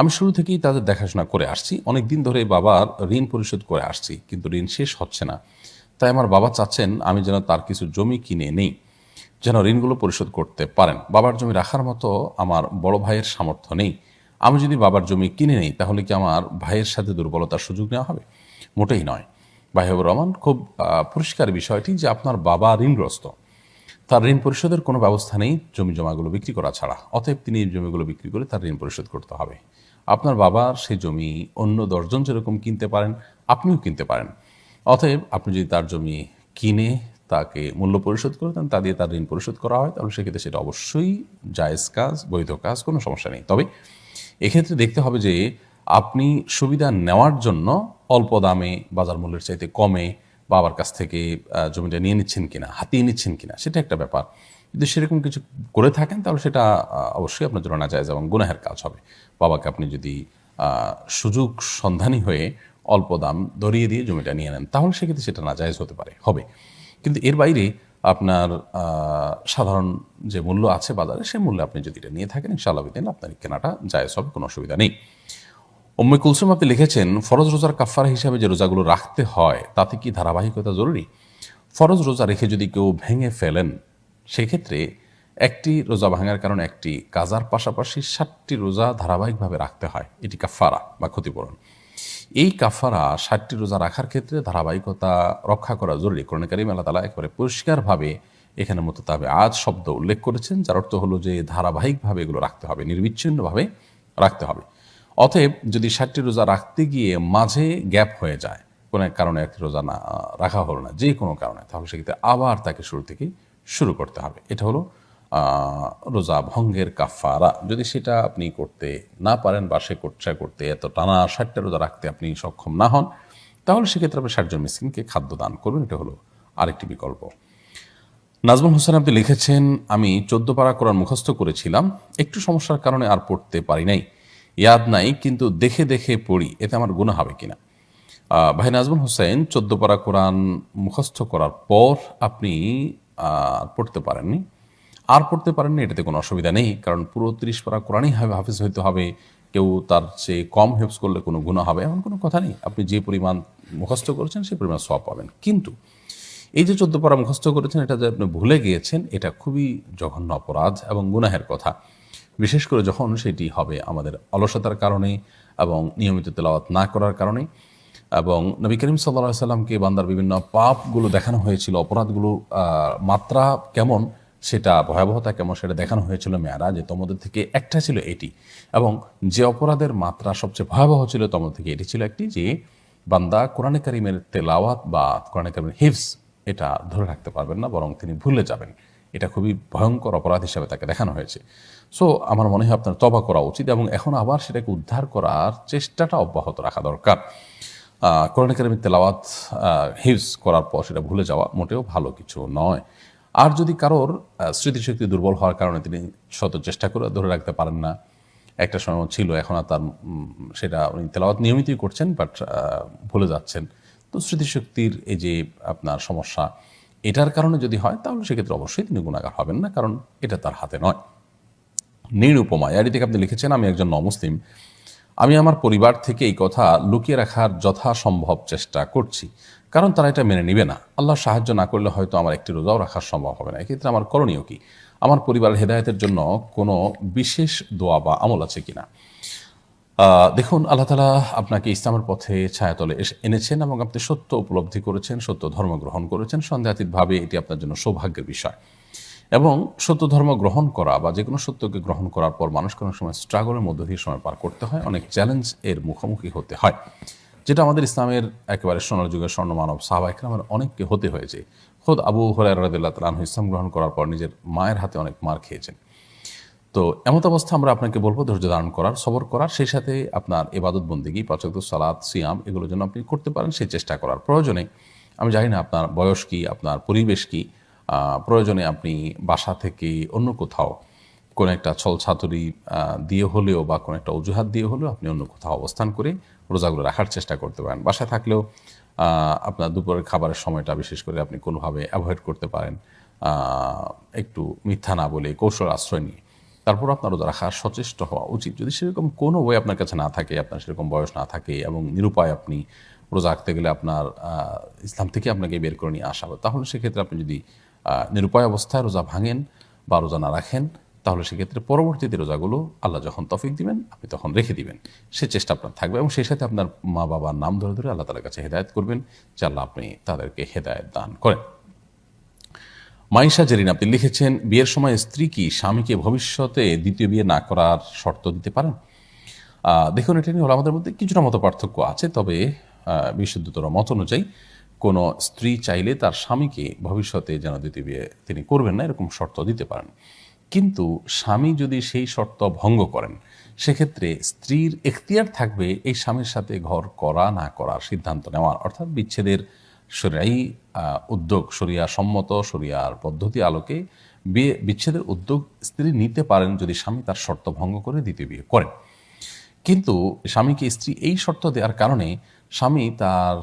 A: আমি শুরু থেকেই তাদের দেখাশোনা করে আসছি, অনেক দিন ধরে বাবার ঋণ পরিশোধ করে আসছি, কিন্তু ঋণ শেষ হচ্ছে না। তাই আমার বাবা চাচ্ছেন আমি যেন তার কিছু জমি কিনে নেই, যেন ঋণগুলো পরিশোধ করতে পারেন। বাবার জমি রাখার মতো আমার বড় ভাইয়ের সামর্থ্য নেই। আমি যদি বাবার জমি কিনে নেই তাহলে কি আমার ভাইয়ের সাথে দুর্বলতার সুযোগ নেওয়া হবে? মোটেই নয়। ভাই হাবিবুর রহমান, খুব পরিষ্কার বিষয়টি যে আপনার বাবা ঋণগ্রস্ত, তার ঋণ পরিশোধের কোনো ব্যবস্থা নেই জমি জমাগুলো বিক্রি করা ছাড়া। অতএব তিনি এই জমিগুলো বিক্রি করে তার ঋণ পরিশোধ করতে হবে। আপনার বাবার সেই জমি অন্য 10 জন যেরকম কিনতে পারেন আপনিও কিনতে পারেন। অতএব আপনি যদি তার জমি কিনে তাকে মূল্য পরিশোধ করে দেন, তা দিয়ে তার ঋণ পরিশোধ করা হয়, তাহলে সেক্ষেত্রে সেটা অবশ্যই জায়েজ কাজ, বৈধ কাজ, কোনো সমস্যা নেই। তবে এক্ষেত্রে দেখতে হবে যে আপনি সুবিধা নেওয়ার জন্য অল্প দামে, বাজার মূল্যের চাইতে কমে বাবার কাছ থেকে জমিটা নিয়ে নিচ্ছেন কিনা, হাতিয়ে নিচ্ছেন কিনা, সেটা একটা ব্যাপার। যদি সেরকম কিছু করে থাকেন তাহলে সেটা অবশ্যই আপনার জন্য নাজায়েজ এবং গুনাহের কাজ হবে। বাবাকে আপনি যদি সুযোগ সন্ধানী হয়ে অল্প দাম ধরিয়ে দিয়ে জমিটা নিয়ে নেন তাহলে সেক্ষেত্রে সেটা নাজায়েজ হতে পারে, হবে। কিন্তু এর বাইরে আপনার সাধারণ যে মূল্য আছে বাজারে, সেই মূল্যে আপনি যদি এটা নিয়ে থাকেন ইনশাআল্লাহ বিদিন আপনার কেনাটা জায়েজ হবে, কোনো অসুবিধা নেই। উম্মে কুলসুম আপনি লিখেছেন, ফরজ রোজার কাফারা হিসাবে যে রোজাগুলো রাখতে হয় তাতে কি ধারাবাহিকতা জরুরি? ফরজ রোজা রেখে যদি কেউ ভেঙে ফেলেন সেক্ষেত্রে একটি রোজা ভাঙার কারণে একটি কাজার পাশাপাশি 60টি রোজা ধারাবাহিকভাবে রাখতে হয়, এটি কাফারা বা ক্ষতিপূরণ। এই কাফারা 60টি রোজা রাখার ক্ষেত্রে ধারাবাহিকতা রক্ষা করা জরুরি। কোরআন কারীমে আল্লাহ তাআলা একেবারে পরিষ্কারভাবে এখানে মুতাতাবিআত শব্দ উল্লেখ করেছেন, যার অর্থ হলো যে ধারাবাহিকভাবে এগুলো রাখতে হবে, নির্বিচ্ছিন্নভাবে রাখতে হবে। অতএব যদি 60টি রোজা রাখতে গিয়ে মাঝে গ্যাপ হয়ে যায়, কোনো এক কারণে একটি রোজা না রাখা হলো না, যে কোনো কারণে, তাহলে সেক্ষেত্রে আবার তাকে শুরু থেকে শুরু করতে হবে। এটা হলো রোজা ভঙ্গের কাফারা। যদি সেটা আপনি করতে না পারেন বা সে করতে এত টানা 60টা রোজা রাখতে আপনি সক্ষম না হন, তাহলে সেক্ষেত্রে আপনি 60 জন মিসকিনকে খাদ্য দান করবেন, এটা হলো আরেকটি বিকল্প। নাজমুল হোসেন আপনি লিখেছেন, আমি 14 পারা কোরআন মুখস্থ করেছিলাম, একটু সমস্যার কারণে আর পড়তে পারি নাই, ইয়াদ নাই, কিন্তু দেখে দেখে পড়ি, এতে আমার গুনাহ হবে কিনা? ভাই নাজমুল হোসেন, 14 পারা কোরআন মুখস্থ করার পর আপনি পড়তে পারেননি, এটাতে কোনো অসুবিধা নেই, কারণ পুরো 30 পারা কোরআনই হাফেজ হইতে হবে, কেউ তার চেয়ে কম হেফজ করলে কোনো গুনাহ হবে এমন কোনো কথা নেই। আপনি যে পরিমাণ মুখস্থ করেছেন সেই পরিমাণ সওয়াব পাবেন। কিন্তু এই যে 14 পারা মুখস্থ করেছেন এটা যে আপনি ভুলে গিয়েছেন এটা খুবই জঘন্য অপরাধ এবং গুনাহের কথা। বিশেষ করে যখন সেটি হবে আমাদের অলসতার কারণে এবং নিয়মিত তেলাওয়াত না করার কারণে। এবং নবী করিম সাল্লাল্লাহু আলাইহি সাল্লামকে বান্দার বিভিন্ন পাপগুলো দেখানো হয়েছিল, অপরাধগুলো মাত্রা কেমন সেটা, ভয়াবহতা কেমন সেটা দেখানো হয়েছিল মেরাজে। তোমাদের থেকে একটা ছিল এটি, এবং যে অপরাধের মাত্রা সবচেয়ে ভয়াবহ ছিল তোমাদের থেকে এটি ছিল একটি, যে বান্দা কোরআনে কারিমের তেলাওয়াত বা কোরআনে কারিমের হিফজ এটা ধরে রাখতে পারবেন না, বরং তিনি ভুলে যাবেন। এটা খুবই ভয়ঙ্কর অপরাধ হিসাবে তাকে দেখানো হয়েছে। সো আমার মনে হয় আপনার তওবা করা উচিত এবং এখন আবার সেটাকে উদ্ধার করার চেষ্টাটা অব্যাহত রাখা দরকার। কোরআন কারিমের তেলাওয়াত হিফজ করার পর সেটা ভুলে যাওয়া মোটেও ভালো কিছু নয়। আর যদি কারোর স্মৃতিশক্তি দুর্বল হওয়ার কারণে তিনি শত চেষ্টা করে ধরে রাখতে পারেন না, একটা সময় ছিল, এখন আর তার সেটা উনি তেলাওয়াত নিয়মিতই করছেন বাট ভুলে যাচ্ছেন, তো স্মৃতিশক্তির এই যে আপনার সমস্যা এটার কারণে যদি হয় তাহলে সেক্ষেত্রে অবশ্যই তিনি গুনাহগার হবেন না, কারণ এটা তার হাতে নয়। নিরুপমা এটি থেকে আপনি লিখেছেন, আমি একজন নমুসলিম, আমি আমার পরিবার থেকে এই কথা লুকিয়ে রাখার যথাসম্ভব চেষ্টা করছি, কারণ তারা এটা মেনে নিবে না। আল্লাহর সাহায্য না করলে হয়তো আমার একটি রোজাও রাখা সম্ভব হবে না। এক্ষেত্রে আমার করণীয় কি? আমার পরিবারের হেদায়েতের জন্য কোনো বিশেষ দোয়া বা আমল আছে কিনা? দেখুন, আল্লাহ তাআলা আপনাকে ইসলামের পথে ছায়াতলে এনেছেন এবং আপনি সত্য উপলব্ধি করেছেন, সত্য ধর্ম গ্রহণ করেছেন। সন্দেহাতীতভাবে এটি আপনার জন্য সৌভাগ্যের বিষয়। এবং সত্য ধর্ম গ্রহণ করা বা যে কোনো সত্যকে গ্রহণ করার পর মানুষকে অনেক সময় স্ট্রাগলের মধ্য দিয়ে সময় পার করতে হয়, অনেক চ্যালেঞ্জ এর মুখোমুখি হতে হয়, যেটা আমাদের ইসলামের একেবারে সোনার যুগের স্বর্ণমানব সাহাবা ইকরামের অনেককে হতে হয়েছে। খোদ আবু হুরায়রা রাদিয়াল্লাহু তাআলা আনহু ইসলাম গ্রহণ করার পর নিজের মায়ের হাতে অনেক মার খেয়েছেন। তো এমত অবস্থা আমরা আপনাকে বলবো ধৈর্য ধারণ করার, সবর করার, সেই সাথে আপনার ইবাদত বন্দেগী, পাঁচ ওয়াক্ত সালাত, সিয়াম এগুলোর জন্য আপনি করতে পারেন সেই চেষ্টা করার। প্রয়োজনে, আমি জানি না আপনার বয়স কি, আপনার পরিবেশ কি, প্রয়োজনে আপনি বাসা থেকে অন্য কোথাও কোনো একটা ছলছাতুরি দিয়ে হলেও বা কোনো একটা অজুহাত দিয়ে হলেও আপনি অন্য কোথাও অবস্থান করে রোজাগুলো রাখার চেষ্টা করতে পারেন। বাসায় থাকলেও আপনার দুপুরের খাবারের সময়টা বিশেষ করে আপনি কোনোভাবে অ্যাভয়েড করতে পারেন, একটু মিথ্যা না বলে কৌশল আশ্রয় নিয়ে তারপর আপনার রোজা রাখার সচেষ্ট হওয়া উচিত। যদি সেরকম কোনো ওয়ে আপনার কাছে না থাকে, আপনার সেরকম বয়স না থাকে এবং নিরুপায় আপনি রোজা রাখতে গেলে আপনার ইসলাম থেকে আপনাকে বের করে নিয়ে আসা হবে, তাহলে সেক্ষেত্রে আপনি যদি নিরুপায় অবস্থায় রোজা ভাঙেন বা রোজা না রাখেন, তাহলে সেক্ষেত্রে পরবর্তীতে রোজাগুলো আল্লাহ যখন তৌফিক দিবেন আপনি তখন রেখে দিবেন, সে চেষ্টা আপনার থাকবে। এবং সেই সাথে আপনার মা বাবার নাম ধরে ধরে আল্লাহ তাআলার কাছে হেদায়েত করবেন, যে আল্লাহ আপনি তাদেরকে হেদায়েত দান করেন। মাইশা জেরিন আপনি লিখেছেন, বিয়ের সময় স্ত্রী কি স্বামীকে ভবিষ্যতে দ্বিতীয় বিয়ে না করার শর্ত দিতে পারেন? দেখুন, এটা নিয়ে আমাদের মধ্যে কিছুটা মত পার্থক্য আছে, তবে বিশুদ্ধতর মত অনুযায়ী কোনো স্ত্রী চাইলে তার স্বামীকে ভবিষ্যতে যেন দ্বিতীয় বিয়ে তিনি করবেন না এরকম শর্ত দিতে পারেন। কিন্তু স্বামী যদি সেই শর্ত ভঙ্গ করেন, সেক্ষেত্রে স্ত্রীর এখতিয়ার থাকবে এই স্বামীর সাথে ঘর করা না করার সিদ্ধান্ত নেওয়ার, অর্থাৎ বিচ্ছেদের শরীয়ী উদ্যোগ, শরিয়া সম্মত শরিয়ার পদ্ধতি আলোকে বিচ্ছেদের উদ্যোগ স্ত্রী নিতে পারেন যদি স্বামী তার শর্ত ভঙ্গ করে দ্বিতীয় বিয়ে করেন। কিন্তু স্বামীকে স্ত্রী এই শর্ত দেওয়ার কারণে স্বামী তার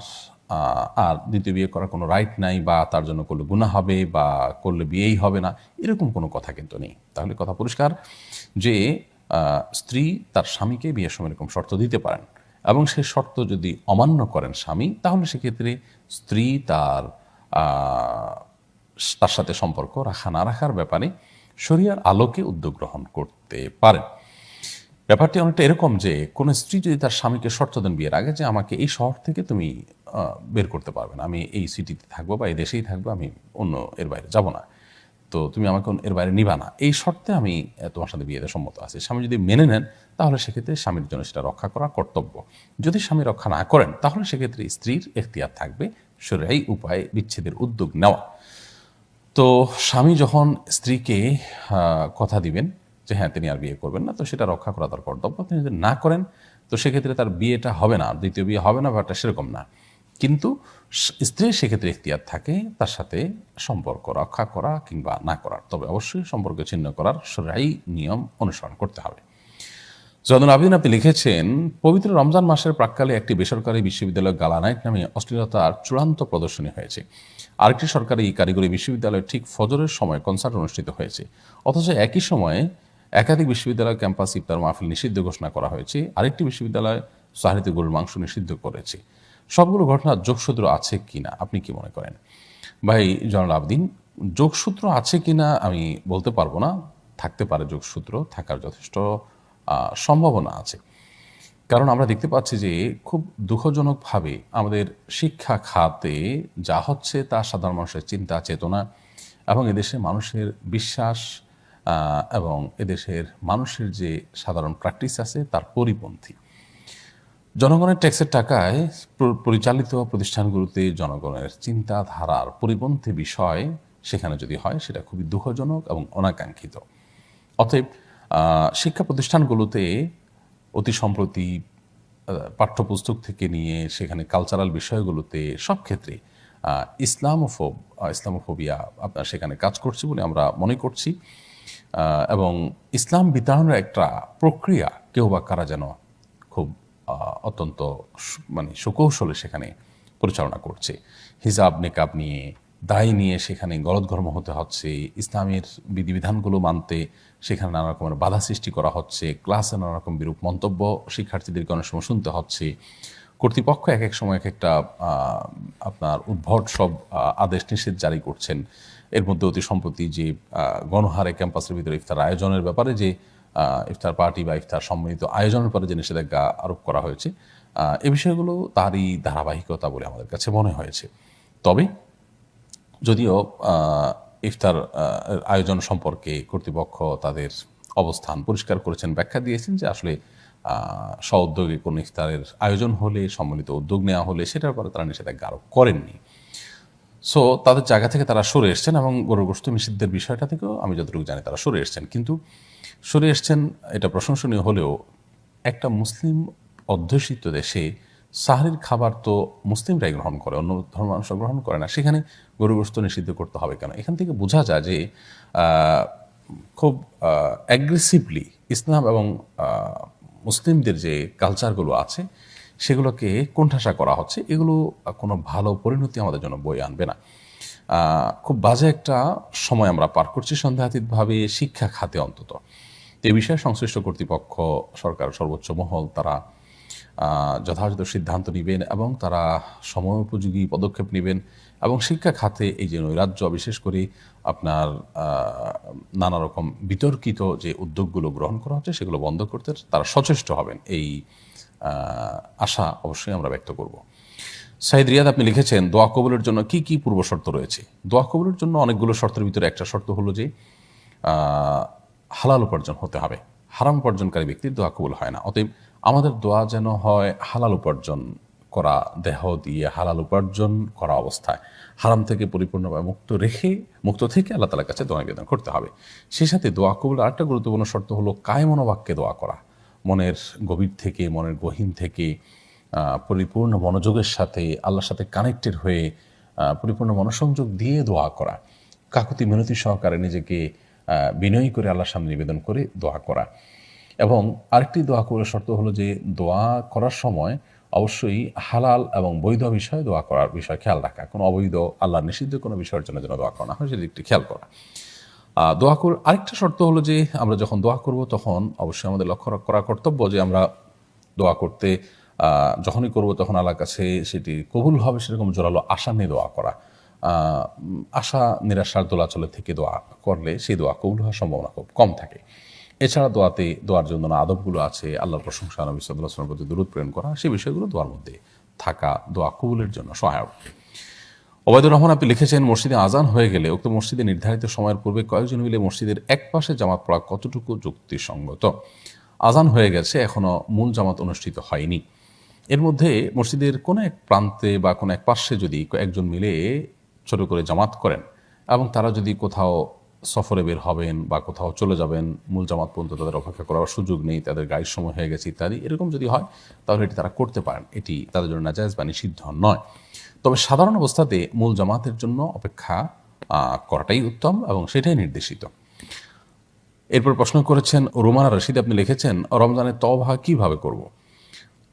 A: আর দ্বিতীয় বিয়ে করার কোনো রাইট নাই, বা তার জন্য করলে গুনাহ হবে বা করলে বিয়েই হবে না, এরকম কোনো কথা কিন্তু নেই। তাহলে কথা পরিষ্কার যে স্ত্রী তার স্বামীকে বিয়ের সময় এরকম শর্ত দিতে পারেন, এবং সে শর্ত যদি অমান্য করেন স্বামী, তাহলে সেক্ষেত্রে স্ত্রী তার তার সাথে সম্পর্ক রাখা না রাখার ব্যাপারে শরিয়ার আলোকে উদ্যোগ গ্রহণ করতে পারেন। ব্যাপারটি অনেকটা এরকম যে কোনো স্ত্রী যদি তার স্বামীকে শর্ত দেন বিয়ের আগে যে আমাকে এই শহর থেকে তুমি বের করতে পারবে না, আমি এই সিটিতে থাকবো বা এই দেশেই থাকবো, আমি অন্য এর বাইরে যাব না, তো তুমি আমাকে এর বাইরে নিবা না, এই শর্তে আমি তোমার সাথে বিয়েতে সম্মত আছি। স্বামী যদি মেনে নেন তাহলে সেক্ষেত্রে স্বামীর জন্য সেটা রক্ষা করা কর্তব্য। যদি স্বামী রক্ষা না করেন তাহলে সেক্ষেত্রে স্ত্রীর এখতিয়ার থাকবে শরীয়ী উপায়ে বিচ্ছেদের উদ্যোগ নেওয়া। তো স্বামী যখন স্ত্রীকে কথা দিবেন যে হ্যাঁ তিনি আর বিয়ে করবেন না, তো সেটা রক্ষা করা তার কর্তব্য। তিনি যদি না করেন তো সেক্ষেত্রে তার বিয়েটা হবে না, দ্বিতীয় বিয়ে হবে না, ব্যাপারটা সেরকম না। কিন্তু স্ত্রীর সেক্ষেত্রে এখতিয়ার থাকে তার সাথে সম্পর্ক রক্ষা করা কিংবা না করার, তবে অবশ্যই সম্পর্ক ছিন্ন করার শরীয়ী নিয়ম অনুসরণ করতে হবে। জয়নুল আবেদিন আপনি লিখেছেন, পবিত্র রমজান মাসের প্রাক্কালে একটি বেসরকারি বিশ্ববিদ্যালয় গালা নাইট নামে অশ্লীলতার চূড়ান্ত প্রদর্শনী হয়েছে। আরেকটি সরকারি কারিগরি বিশ্ববিদ্যালয়ে ঠিক ফজরের সময় কনসার্ট অনুষ্ঠিত হয়েছে, অথচ একই সময়ে একাধিক বিশ্ববিদ্যালয় ক্যাম্পাস ইফতার মাহফিল নিষিদ্ধ ঘোষণা করা হয়েছে, আরেকটি বিশ্ববিদ্যালয় সাহারিতে গরুর মাংস নিষিদ্ধ করেছে। সবগুলো ঘটনার যোগসূত্র আছে কিনা আপনি কি মনে করেন? ভাই জয়নুল আবেদিন, যোগসূত্র আছে কিনা আমি বলতে পারবো না, থাকতে পারে যোগসূত্র, থাকার যথেষ্ট সম্ভাবনা আছে। কারণ আমরা দেখতে পাচ্ছি যে খুব দুঃখজনকভাবে আমাদের শিক্ষা খাতে যা হচ্ছে তা সাধারণ মানুষের চিন্তা চেতনা এবং এদেশের মানুষের বিশ্বাস এবং এদেশের মানুষের যে সাধারণ প্র্যাকটিস আছে তার পরিপন্থী। জনগণের ট্যাক্সের টাকায় পরিচালিত প্রতিষ্ঠানগুলোতে জনগণের চিন্তাধারার পরিপন্থী বিষয় সেখানে যদি হয়, সেটা খুবই দুঃখজনক এবং অনাকাঙ্ক্ষিত। অতএব শিক্ষা প্রতিষ্ঠানগুলোতে অতি সম্প্রতি পাঠ্যপুস্তক থেকে নিয়ে সেখানে কালচারাল বিষয়গুলোতে সব ক্ষেত্রে ইসলামোফোবিয়া আপনার সেখানে কাজ করছে বলে আমরা মনে করছি। এবং ইসলাম বিতাড়নের একটা প্রক্রিয়া কেউ বা কারা যেন খুব অত্যন্ত মানে সুকৌশলে সেখানে পরিচালনা করছে। হিজাব নেকাব নিয়ে দায় নিয়ে সেখানে গলদঘর্ম হতে হচ্ছে, ইসলামের বিধিবিধানগুলো মানতে সেখানে নানা রকমের বাধা সৃষ্টি করা হচ্ছে, ক্লাসে নানা রকম বিরূপ মন্তব্য শিক্ষার্থীদেরকে অনেক সময় শুনতে হচ্ছে, কর্তৃপক্ষ এক এক সময় এক একটা আপনার উদ্ভট সব আদেশ নিষেধ জারি করছেন। এর মধ্যে অতি সম্প্রতি যে গণহারে ক্যাম্পাসের ভিতরে ইফতার আয়োজনের ব্যাপারে যে ইফতার পার্টি বা ইফতার সম্মিলিত আয়োজনের পরে যে নিষেধাজ্ঞা আরোপ করা হয়েছে, এ বিষয়গুলো তারই ধারাবাহিকতা বলে আমাদের কাছে মনে হয়েছে। তবে যদিও ইফতার আয়োজন সম্পর্কে কর্তৃপক্ষ তাদের অবস্থান পরিষ্কার করেছেন, ব্যাখ্যা দিয়েছেন যে আসলে স্ব-উদ্যোগে কোনো ইফতারের আয়োজন হলে, সম্মিলিত উদ্যোগ নেওয়া হলে সেটার পরে তারা নিষেধাজ্ঞা আরোপ করেননি। সো তাদের জায়গা থেকে তারা সরে এসছেন এবং গরুর গোশত নিষিদ্ধের বিষয়টা থেকেও আমি যতটুকু জানি তারা সরে এসছেন। কিন্তু সরে এসছেন এটা প্রশংসনীয় হলেও একটা মুসলিম অধ্যুষিত দেশে সাহরির খাবার তো মুসলিমরাই গ্রহণ করে, অন্য ধর্ম মানুষ গ্রহণ করে না, সেখানে গরুর গোশত নিষিদ্ধ করতে হবে কেন? এখান থেকে বোঝা যায় যে খুব অ্যাগ্রেসিভলি ইসলাম এবং মুসলিমদের যে কালচারগুলো আছে সেগুলোকে কোণঠাসা করা হচ্ছে। এগুলো কোনো ভালো পরিণতি আমাদের জন্য বয়ে আনবে না। খুব বাজে একটা সময় আমরা পার করছি সন্দেহাতীতভাবে শিক্ষা খাতে অন্তত। এ বিষয়ে সংশ্লিষ্ট কর্তৃপক্ষ, সরকার সর্বোচ্চ মহল তারা যথাযথ সিদ্ধান্ত নেবেন এবং তারা সময়োপযোগী পদক্ষেপ নেবেন এবং শিক্ষা খাতে এই যে নৈরাজ্য, বিশেষ করে আপনার নানা রকম বিতর্কিত যে উদ্যোগগুলো গ্রহণ করা হচ্ছে সেগুলো বন্ধ করতে তারা সচেষ্ট হবেন, এই আশা অবশ্যই আমরা ব্যক্ত করব। সাইদ রিয়াদ, আপনি লিখেছেন দোয়া কবুলের জন্য কি কি পূর্ব শর্ত রয়েছে? দোয়া কবুলের জন্য অনেকগুলো শর্তের ভিতরে একটা শর্ত হলো যে হালাল উপার্জন হতে হবে। হারাম উপার্জনকারী ব্যক্তির দোয়া কবুল হয় না। অতএব আমাদের দোয়া যেন হয় হালাল উপার্জন করা, দেহ দিয়ে হালাল উপার্জন করা অবস্থায়, হারাম থেকে পরিপূর্ণভাবে মুক্ত থেকে আল্লাহ তাআলার কাছে দোয়া নিবেদন করতে হবে। সেই সাথে দোয়া কবুল আরেকটা গুরুত্বপূর্ণ শর্ত হলো কায়মনোবাক্যে দোয়া করা, মনের গভীর থেকে, মনের গহীন থেকে পরিপূর্ণ মনোযোগের সাথে আল্লাহর সাথে কানেক্টেড হয়ে পরিপূর্ণ মনোসংযোগ দিয়ে দোয়া করা, কাকুতি মিনতি সহকারে নিজেকে বিনয়ী করে আল্লাহর সামনে নিবেদন করে দোয়া করা। এবং আরেকটি দোয়া কবুলের শর্ত হলো যে দোয়া করার সময় অবশ্যই হালাল এবং বৈধ বিষয়ে দোয়া করার বিষয় খেয়াল রাখা, কোনো অবৈধ আল্লাহ নিষিদ্ধ কোনো বিষয়ের জন্য যেন দোয়া করা না হয় সেদিকটি খেয়াল করা। দোয়া করার আরেকটা শর্ত হলো যে আমরা যখন দোয়া করব তখন অবশ্যই আমাদের লক্ষ্য করা কর্তব্য যে আমরা দোয়া করতে যখনই করব তখন আল্লাহর কাছে সেটি কবুল হবে সেরকম জোরালো আশা নিয়ে দোয়া করা। আশা নিরাশার দোলাচলে থেকে দোয়া করলে সেই দোয়া কবুল হওয়ার সম্ভাবনা খুব কম থাকে। এছাড়া দোয়ার জন্য আদবগুলো আছে, আল্লাহর প্রশংসা, নবী সাল্লাল্লাহু আলাইহি ওয়াসাল্লামের প্রতি দুরূদ প্রেরণ করা, সেই বিষয়গুলো দোয়ার মধ্যে থাকা দোয়া কবুলের জন্য সহায়ক। ওবায়দুর রহমান, আপনি লিখেছেন মসজিদে আজান হয়ে গেলে উক্ত মসজিদে নির্ধারিত সময়ের পূর্বে কয়েকজন মিলে মসজিদের এক পাশে জামাত পড়া কতটুকু যুক্তিসঙ্গত? আজান হয়ে গেছে, এখনো মূল জামাত অনুষ্ঠিত হয়নি, এর মধ্যে মসজিদের কোনো এক প্রান্তে বা কোনো এক পাশে যদি একজন মিলে ছোট করে জামাত করেন এবং তারা যদি কোথাও সফরে বের হবেন বা কোথাও চলে যাবেন, মূল জামাত পর্যন্ত তাদের অপেক্ষা করার সুযোগ নেই, তাদের গাড়ির সময় হয়ে গেছে ইত্যাদি, এরকম যদি হয় তাহলে এটি তারা করতে পারেন, এটি তাদের জন্য নাজায়েজ বা নিষিদ্ধ নয়। তবে সাধারণ অবস্থাতে মূল জামাতের জন্য অপেক্ষা করাটাই উত্তম এবং সেটাই নির্দেশিত। এরপর প্রশ্ন করেছেন রুমানা রশিদ, আপনি লিখেছেন রমজানে তওবা কিভাবে করব?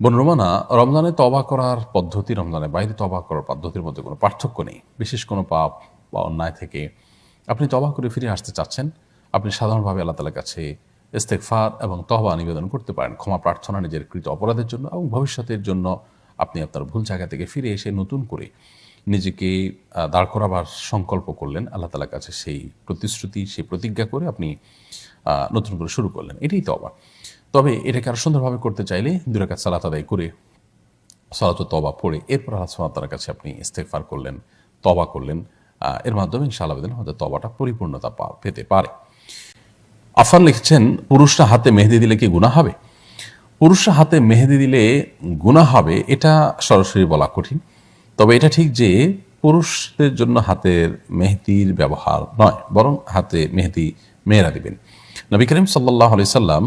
A: বোন রুমানা, রমজানে তওবা করার পদ্ধতি রমজানের বাইরে তওবা করার পদ্ধতির মধ্যে কোনো পার্থক্য নেই। বিশেষ কোনো পাপ বা অন্যায় থেকে আপনি তওবা করে ফিরে আসতে চাচ্ছেন, আপনি সাধারণভাবে আল্লাহ তাআলার কাছে ইস্তেগফার এবং তওবা নিবেদন করতে পারেন, ক্ষমা প্রার্থনা নিজের কৃত অপরাধের জন্য এবং ভবিষ্যতের জন্য আপনি আপনার ভুল জায়গা থেকে ফিরে এসে নতুন করে নিজেকে দাঁড় করাবার সংকল্প করলেন আল্লাহ তাআলার কাছে, সেই প্রতিশ্রুতি, সেই প্রতিজ্ঞা করে আপনি নতুন করে শুরু করলেন, এটাই তওবা। তবে এটাকে আরও সুন্দরভাবে করতে চাইলে 2 রাকাত সালাত আদায় করে সালাতুত তওবা পড়ে এরপর আল্লাহ সুবহানাহু ওয়া তাআলার কাছে আপনি ইস্তেগফার করলেন, তওবা করলেন, এর মাধ্যমে ইনশাআল্লাহ হয়তো তওবাটা পরিপূর্ণতা পেতে পারে। আফান লিখছেন, পুরুষরা হাতে মেহেদি দিলে কি গুনাহ হবে? পুরুষরা হাতে মেহেদি দিলে গুনাহ হবে এটা সরাসরি বলা কঠিন। তবে এটা ঠিক যে পুরুষদের জন্য হাতের মেহেদির ব্যবহার নয়, বরং হাতে মেহেদি মেয়েরা দিবেন। নবী করিম সাল্লাল্লাহু আলাইহি সাল্লাম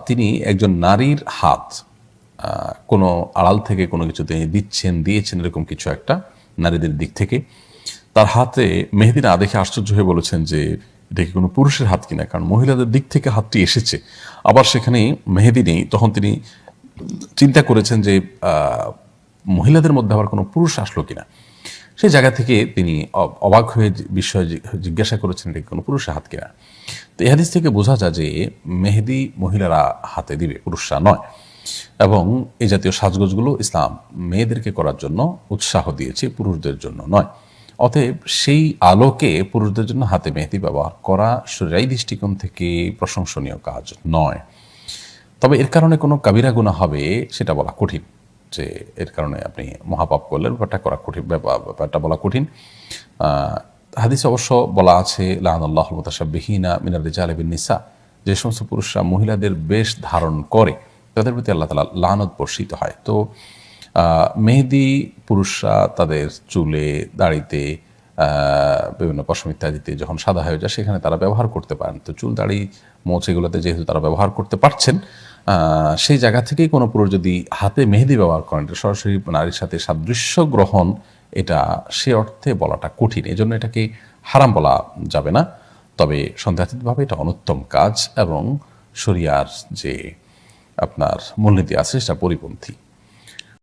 A: তিনি একজন নারীর হাত কোনো আড়াল থেকে কোনো কিছু তিনি দিয়েছেন এরকম কিছু একটা নারীদের দিক থেকে, তার হাতে মেহেদি না দেখে আশ্চর্য হয়ে বলেছেন যে এটা কি কোনো পুরুষের হাত কিনা, কারণ মহিলাদের দিক থেকে হাতটি এসেছে, আবার সেখানে মেহেদি নেই। তখন তিনি চিন্তা করেছেন যে মহিলাদের মধ্যে আবার কোনো পুরুষ আসলো কিনা। সেই জায়গা থেকে তিনি অবাক হয়ে বিষয় জিজ্ঞাসা করেছেন এটা কোনো পুরুষের হাত কিনা। তো এই হাদিস থেকে বোঝা যায় যে মেহেদি মহিলারা হাতে দিবে, পুরুষরা নয়। এবং এই জাতীয় সাজগোজগুলো ইসলাম মেয়েদেরকে করার জন্য উৎসাহ দিয়েছে, পুরুষদের জন্য নয়। অতএব সেই আলোকে পুরুষদের জন্য হাতে মেহেদি ব্যবহার করা শরীয়ী দৃষ্টিকোণ থেকে প্রশংসনীয় কাজ নয়। তবে এর কারণে কোনো কাবিরা গুনাহ হবে সেটা বলা কঠিন, যে এর কারণে আপনি মহাপাপ করলেন, ব্যাপারটা করা কঠিন, ব্যাপারটা বলা কঠিন। হাদিসে অবশ্য বলা আছে লাআনাল্লাহুল মুতাশাব্বিহিনা মিনার রিজালি বিন নিসা, যে সমস্ত পুরুষরা মহিলাদের বেশ ধারণ করে তাদের প্রতি আল্লাহ তাআলা লানত বর্ষিত হয়। তো মেহেদি পুরুষরা তাদের চুলে, দাড়িতে, বিভিন্ন পশম ইত্যাদিতে যখন সাদা হয়ে যায় সেখানে তারা ব্যবহার করতে পারেন। তো চুল, দাড়ি, মোচ এগুলোতে যেহেতু তারা ব্যবহার করতে পারছেন, সেই জায়গা থেকেই কোনো পুরুষ যদি হাতে মেহেদি ব্যবহার করেন, এটা সরাসরি নারীর সাথে সাদৃশ্য গ্রহণ, এটা সে অর্থে বলাটা কঠিন। এজন্য এটাকে হারাম বলা যাবে না, তবে সন্দেহাতীতভাবে এটা অনুত্তম কাজ এবং শরিয়ার যে আপনার মূলনীতি আছে সেটা পরিপন্থী।